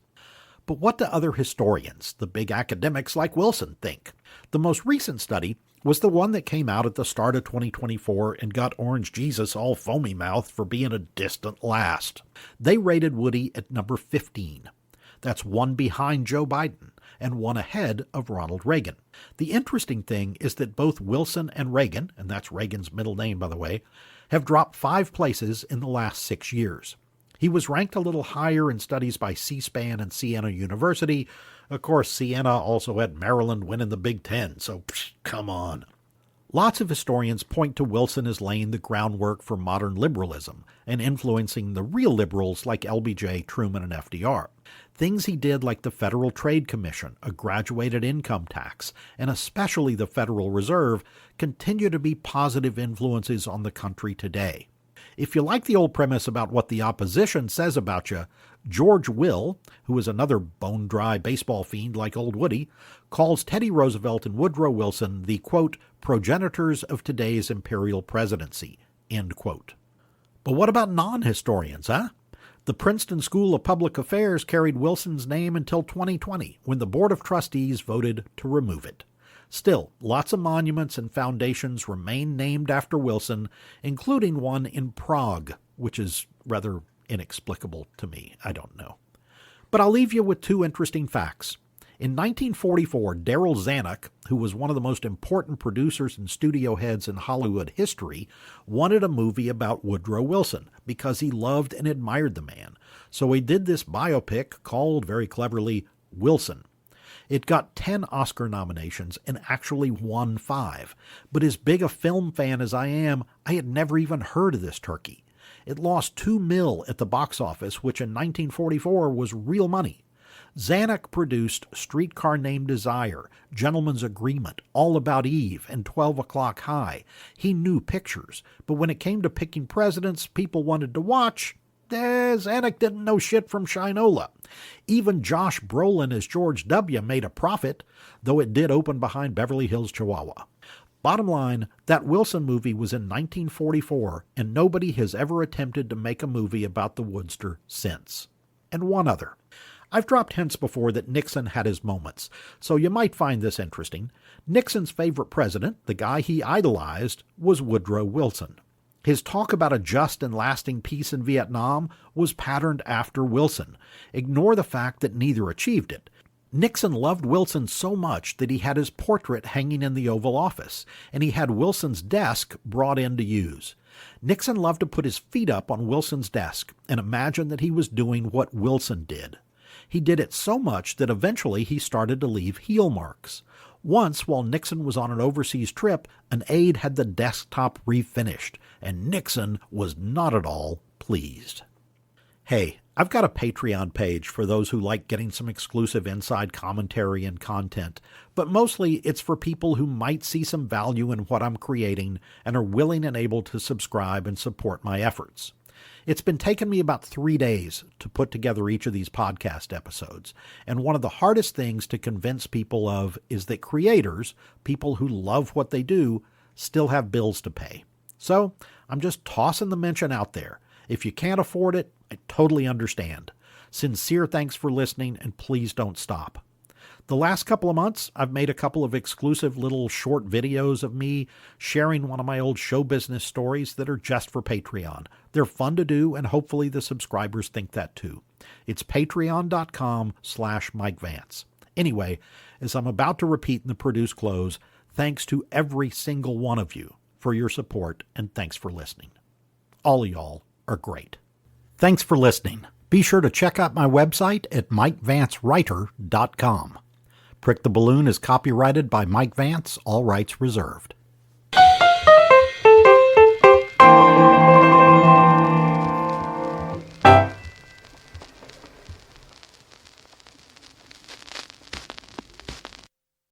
But what do other historians, the big academics like Wilson, think? The most recent study was the one that came out at the start of 2024 and got Orange Jesus all foamy-mouthed for being a distant last. They rated Woody at number 15. That's one behind Joe Biden and one ahead of Ronald Reagan. The interesting thing is that both Wilson and Reagan, and that's Reagan's middle name, by the way, have dropped 5 places in the last 6 years. He was ranked a little higher in studies by C-SPAN and Siena University. Of course, Siena also had Maryland winning the Big Ten, so come on. Lots of historians point to Wilson as laying the groundwork for modern liberalism and influencing the real liberals like LBJ, Truman, and FDR. Things he did like the Federal Trade Commission, a graduated income tax, and especially the Federal Reserve continue to be positive influences on the country today. If you like the old premise about what the opposition says about you, George Will, who is another bone-dry baseball fiend like old Woody, calls Teddy Roosevelt and Woodrow Wilson the, quote, progenitors of today's imperial presidency, end quote. But what about non-historians, huh? The Princeton School of Public Affairs carried Wilson's name until 2020, when the Board of Trustees voted to remove it. Still, lots of monuments and foundations remain named after Wilson, including one in Prague, which is rather inexplicable to me. I don't know. But I'll leave you with 2 interesting facts. In 1944, Darryl Zanuck, who was one of the most important producers and studio heads in Hollywood history, wanted a movie about Woodrow Wilson because he loved and admired the man. So he did this biopic called, very cleverly, Wilson. It got 10 Oscar nominations and actually won 5. But as big a film fan as I am, I had never even heard of this turkey. It lost $2 million at the box office, which in 1944 was real money. Zanuck produced Streetcar Named Desire, Gentleman's Agreement, All About Eve, and 12 O'Clock High. He knew pictures, but when it came to picking presidents people wanted to watch, Zanuck didn't know shit from Shinola. Even Josh Brolin as George W. made a profit, though it did open behind Beverly Hills, Chihuahua. Bottom line, that Wilson movie was in 1944, and nobody has ever attempted to make a movie about the Woodster since. And one other. I've dropped hints before that Nixon had his moments, so you might find this interesting. Nixon's favorite president, the guy he idolized, was Woodrow Wilson. His talk about a just and lasting peace in Vietnam was patterned after Wilson. Ignore the fact that neither achieved it. Nixon loved Wilson so much that he had his portrait hanging in the Oval Office, and he had Wilson's desk brought in to use. Nixon loved to put his feet up on Wilson's desk and imagine that he was doing what Wilson did. He did it so much that eventually he started to leave heel marks. Once, while Nixon was on an overseas trip, an aide had the desktop refinished, and Nixon was not at all pleased. Hey, I've got a Patreon page for those who like getting some exclusive inside commentary and content, but mostly it's for people who might see some value in what I'm creating and are willing and able to subscribe and support my efforts. It's been taking me about 3 days to put together each of these podcast episodes, and one of the hardest things to convince people of is that creators, people who love what they do, still have bills to pay. So I'm just tossing the mention out there. If you can't afford it, I totally understand. Sincere thanks for listening, and please don't stop. The last couple of months, I've made a couple of exclusive little short videos of me sharing one of my old show business stories that are just for Patreon. They're fun to do, and hopefully the subscribers think that too. It's patreon.com/Mike Vance. Anyway, as I'm about to repeat in the produce close, thanks to every single one of you for your support, and thanks for listening. All of y'all are great. Thanks for listening. Be sure to check out my website at MikeVanceWriter.com. Prick the Balloon is copyrighted by Mike Vance, all rights reserved.